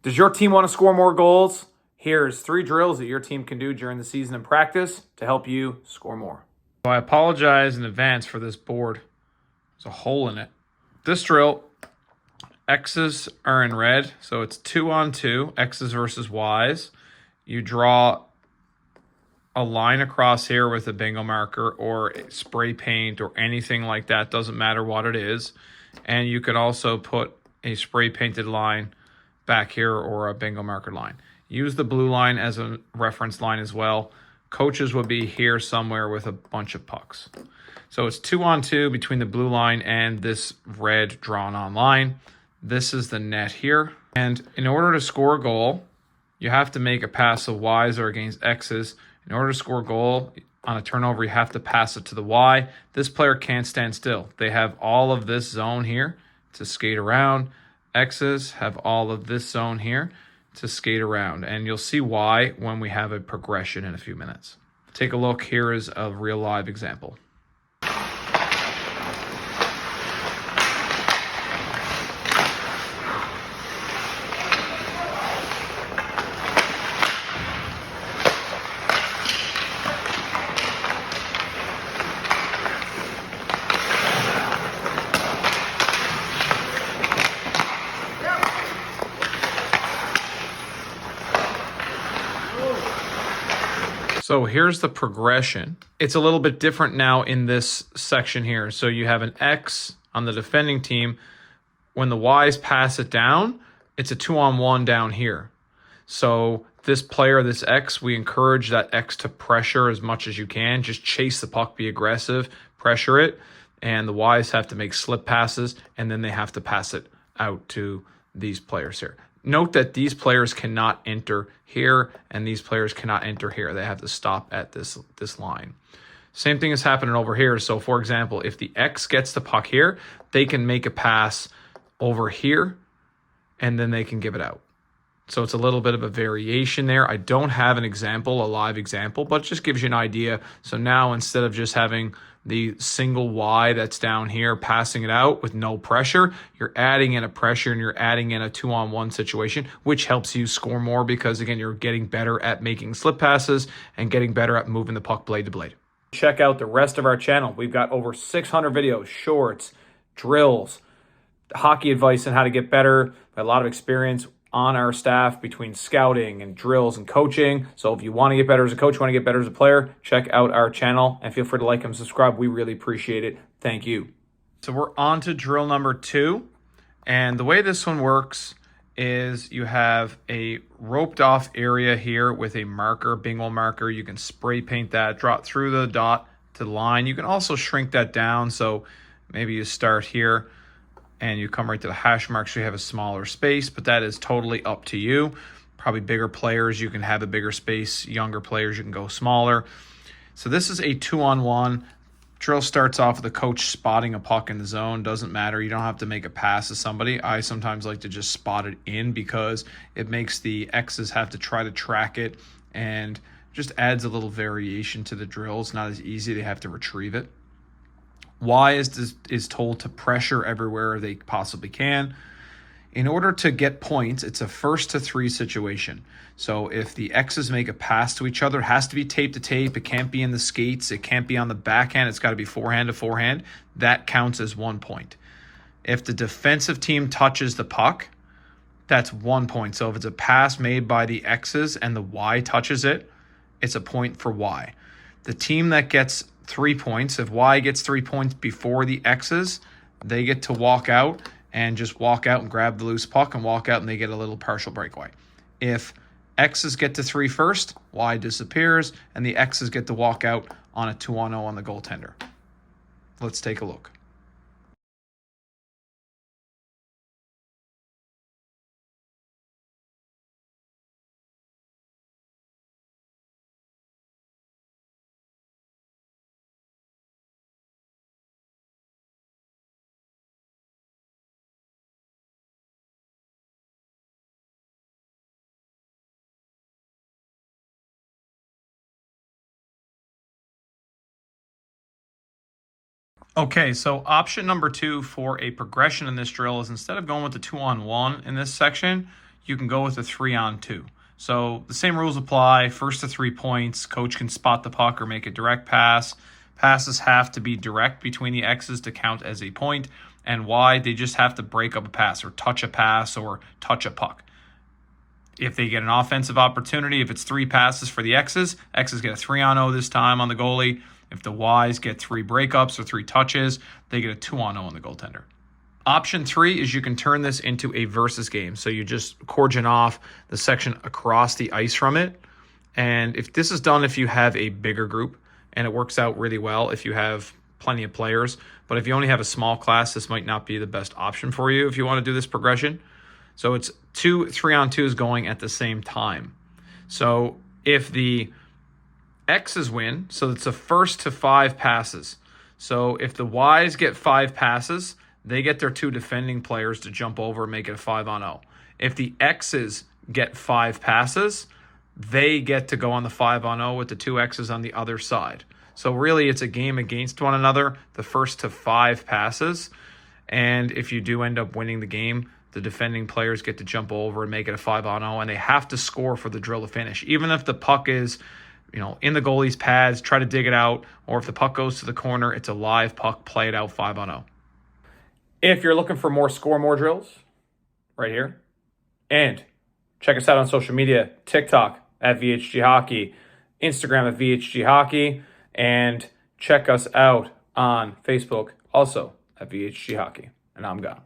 Does your team want to score more goals? Here's 3 drills that your team can do during the season in practice to help you score more. So I apologize in advance for this board. There's a hole in it. This drill, X's are in red, so it's 2-on-2, X's versus Y's. You draw a line across here with a bingo marker or spray paint or anything like that, doesn't matter what it is. And you could also put a spray painted line back here or a bingo marker line. Use the blue line as a reference line as well. Coaches would be here somewhere with a bunch of pucks. So it's 2-on-2 between the blue line and this red drawn on line. This is the net here. And in order to score a goal, you have to make a pass of Y's or against X's. In order to score a goal on a turnover, you have to pass it to the Y. This player can't stand still. They have all of this zone here to skate around. X's have all of this zone here to skate around. And you'll see why when we have a progression in a few minutes. Take a look. Here is a real live example. So here's the progression. It's a little bit different now in this section here. So you have an X on the defending team. When the Y's pass it down, it's a 2-on-1 down here. So this player, this X, we encourage that X to pressure as much as you can. Just chase the puck, be aggressive, pressure it. And the Y's have to make slip passes, and then they have to pass it out to these players here. Note that these players cannot enter here and these players cannot enter here. They have to stop at this line. Same thing is happening over here. So for example, if the X gets the puck here, they can make a pass over here and then they can give it out. So it's a little bit of a variation there. I don't have an example, a live example, but it just gives you an idea. So now instead of just having the single Y that's down here, passing it out with no pressure, you're adding in a pressure and you're adding in a 2-on-1 situation, which helps you score more because, again, you're getting better at making slip passes and getting better at moving the puck blade to blade. Check out the rest of our channel. We've got over 600 videos, shorts, drills, hockey advice on how to get better. A lot of experience on our staff between scouting and drills and coaching. So if you want to get better as a coach, want to get better as a player, check out our channel and feel free to like and subscribe. We really appreciate it. Thank you. So we're on to drill number 2. And the way this one works is you have a roped off area here with a marker, bingo marker. You can spray paint that, draw it through the dot to the line. You can also shrink that down. So maybe you start here and you come right to the hash mark, so you have a smaller space, but that is totally up to you. Probably bigger players, you can have a bigger space. Younger players, you can go smaller. So this is a 2-on-1. Drill starts off with the coach spotting a puck in the zone. Doesn't matter. You don't have to make a pass to somebody. I sometimes like to just spot it in because it makes the X's have to try to track it and just adds a little variation to the drill. It's not as easy. They have to retrieve it. Y is told to pressure everywhere they possibly can. In order to get points, it's a 1st to 3 situation. So if the X's make a pass to each other, it has to be tape to tape. It can't be in the skates. It can't be on the backhand. It's got to be forehand to forehand. That counts as 1 point. If the defensive team touches the puck, that's 1 point. So if it's a pass made by the X's and the Y touches it, it's a point for Y. The team that gets 3 points, if Y gets 3 points before the X's, they get to walk out and just walk out and grab the loose puck and walk out and they get a little partial breakaway. If X's get to 3 first, Y disappears and the X's get to walk out on a 2-on-0 on the goaltender. Let's take a look. Okay, so option number 2 for a progression in this drill is instead of going with the 2-on-1 in this section, you can go with a 3-on-2. So the same rules apply. First to 3 points, coach can spot the puck or make a direct pass. Passes have to be direct between the X's to count as a point, and Y, they just have to break up a pass or touch a puck. If they get an offensive opportunity, if it's 3 passes for the X's get a 3-on-0 this time on the goalie. If the Y's get 3 breakups or 3 touches, they get a 2-on-0 on the goaltender. Option 3 is you can turn this into a versus game. So you just cordon off the section across the ice from it. And if this is done, if you have a bigger group, and it works out really well if you have plenty of players. But if you only have a small class, this might not be the best option for you if you want to do this progression. So it's 2 3-on-2s going at the same time. So if the X's win, so it's a first to 5 passes. So if the Y's get 5 passes, they get their 2 defending players to jump over and make it a 5-on-0. If the X's get 5 passes, they get to go on the 5-on-0 with the 2 X's on the other side. So really it's a game against one another, the first to 5 passes. And if you do end up winning the game, the defending players get to jump over and make it a 5-on-0, and they have to score for the drill to finish. Even if the puck is, in the goalie's pads, try to dig it out, or if the puck goes to the corner, it's a live puck, play it out 5-on-0. If you're looking for more Score More drills, right here. And check us out on social media, TikTok at VHG Hockey, Instagram at VHG Hockey, and check us out on Facebook also at VHG Hockey. And I'm gone.